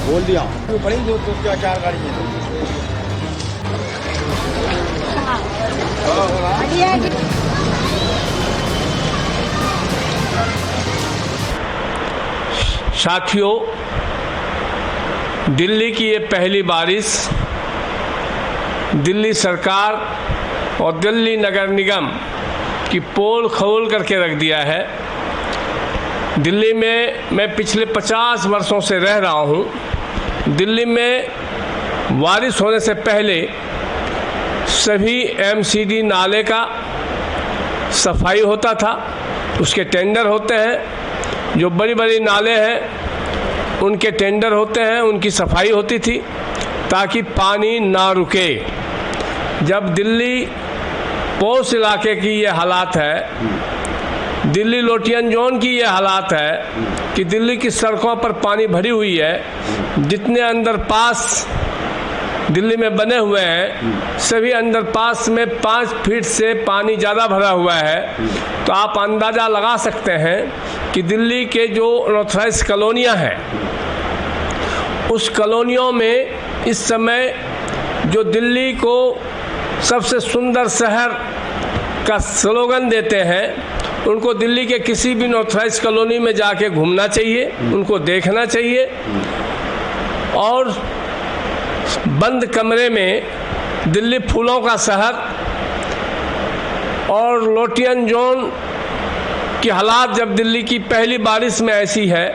बोल दिया तो पड़ी दो चार गाड़ी है। साथियों, दिल्ली की ये पहली बारिश दिल्ली सरकार और दिल्ली नगर निगम की पोल खोल करके रख दिया है। दिल्ली में मैं पिछले 50 वर्षों से रह रहा हूँ। दिल्ली में बारिश होने से पहले सभी एमसीडी नाले का सफाई होता था, उसके टेंडर होते हैं। जो बड़ी बड़ी नाले हैं उनके टेंडर होते हैं, उनकी सफाई होती थी ताकि पानी ना रुके। जब दिल्ली पोस्ट इलाके की ये हालात है, दिल्ली लोटियन जोन की ये हालात है कि दिल्ली की सड़कों पर पानी भरी हुई है। जितने अंडरपास दिल्ली में बने हुए हैं सभी अंडरपास में 5 फीट से पानी ज़्यादा भरा हुआ है। तो आप अंदाज़ा लगा सकते हैं कि दिल्ली के जो अनऑथराइज कॉलोनियाँ हैं उस कॉलोनियों में इस समय जो दिल्ली को सबसे सुंदर शहर का स्लोगन देते हैं, उनको दिल्ली के किसी भी अनऑथराइज कॉलोनी में जाके घूमना चाहिए, उनको देखना चाहिए और बंद कमरे में दिल्ली फूलों का शहर और लोटियन जोन की हालात जब दिल्ली की पहली बारिश में ऐसी है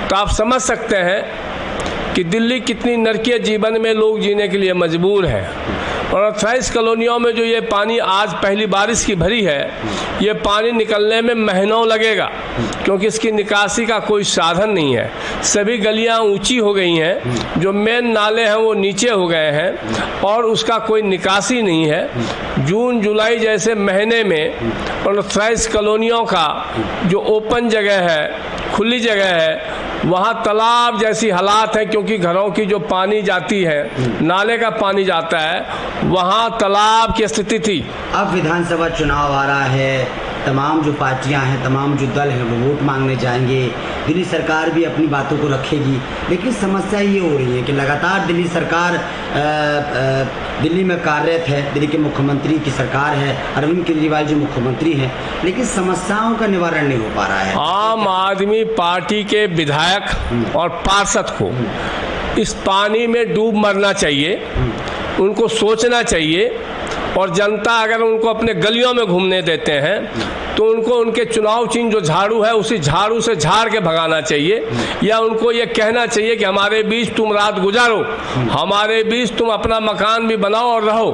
तो आप समझ सकते हैं कि दिल्ली कितनी नरकीय जीवन में लोग जीने के लिए मजबूर हैं। और अनऑथराइज कॉलोनियों में जो ये पानी आज पहली बारिश की भरी है, ये पानी निकलने में महीनों लगेगा क्योंकि इसकी निकासी का कोई साधन नहीं है। सभी गलियां ऊंची हो गई हैं, जो मेन नाले हैं वो नीचे हो गए हैं और उसका कोई निकासी नहीं है। जून जुलाई जैसे महीने में अनऑथराइज कॉलोनियों का जो ओपन जगह है, खुली जगह है, वहाँ तालाब जैसी हालात है क्योंकि घरों की जो पानी जाती है, नाले का पानी जाता है, वहाँ तालाब की स्थिति थी। अब विधानसभा चुनाव आ रहा है, तमाम जो पार्टियां हैं, तमाम जो दल हैं वो वोट मांगने जाएंगे। दिल्ली सरकार भी अपनी बातों को रखेगी, लेकिन समस्या ये हो रही है कि लगातार दिल्ली सरकार दिल्ली में कार्यरत है, दिल्ली के मुख्यमंत्री की सरकार है, अरविंद केजरीवाल जी मुख्यमंत्री हैं, लेकिन समस्याओं का निवारण नहीं हो पा रहा है। आम आदमी पार्टी के विधायक और पार्षद को इस पानी में डूब मरना चाहिए, उनको सोचना चाहिए। और जनता अगर उनको अपने गलियों में घूमने देते हैं तो उनको उनके चुनाव चिन्ह जो झाड़ू है उसी झाड़ू से झाड़ के भगाना चाहिए, या उनको ये कहना चाहिए कि हमारे बीच तुम रात गुजारो, हमारे बीच तुम अपना मकान भी बनाओ और रहो।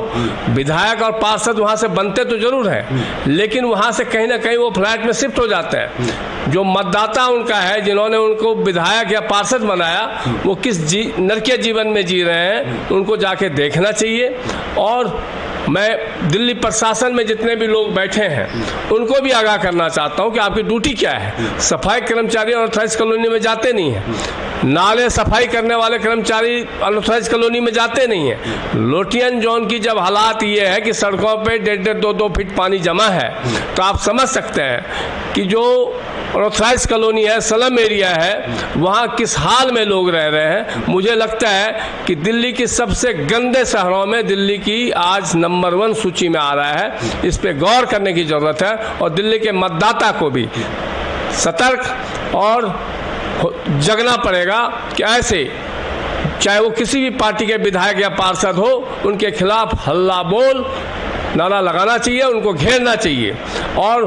विधायक और पार्षद वहाँ से बनते तो जरूर हैं, लेकिन वहाँ से कहीं ना कहीं वो फ्लैट में शिफ्ट हो जाते हैं। जो मतदाता उनका है, जिन्होंने उनको विधायक या पार्षद बनाया, वो किस नरकीय जीवन में जी रहे हैं, उनको जाके देखना चाहिए। और मैं दिल्ली प्रशासन में जितने भी लोग बैठे हैं उनको भी आगाह करना चाहता हूं कि आपकी ड्यूटी क्या है। सफाई कर्मचारी अनऑथराइज कॉलोनी में जाते नहीं हैं, नाले सफाई करने वाले कर्मचारी अनऑथराइज कॉलोनी में जाते नहीं हैं। लोटियन जोन की जब हालात ये है कि सड़कों पे 1.5 2 फीट पानी जमा है, तो आप समझ सकते हैं कि जो अनऑथराइज कॉलोनी है, स्लम एरिया है, वहाँ किस हाल में लोग रह रहे हैं। मुझे लगता है कि दिल्ली की सबसे गंदे शहरों में दिल्ली की आज नंबर 1 सूची में आ रहा है। इस पे गौर करने की ज़रूरत है और दिल्ली के मतदाता को भी सतर्क और जगना पड़ेगा कि ऐसे चाहे वो किसी भी पार्टी के विधायक या पार्षद हो, उनके खिलाफ हल्ला बोल नारा लगाना चाहिए, उनको घेरना चाहिए और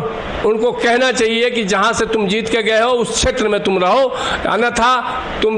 उनको कहना चाहिए कि जहाँ से तुम जीत के गए हो उस क्षेत्र में तुम रहो, अन्यथा तुम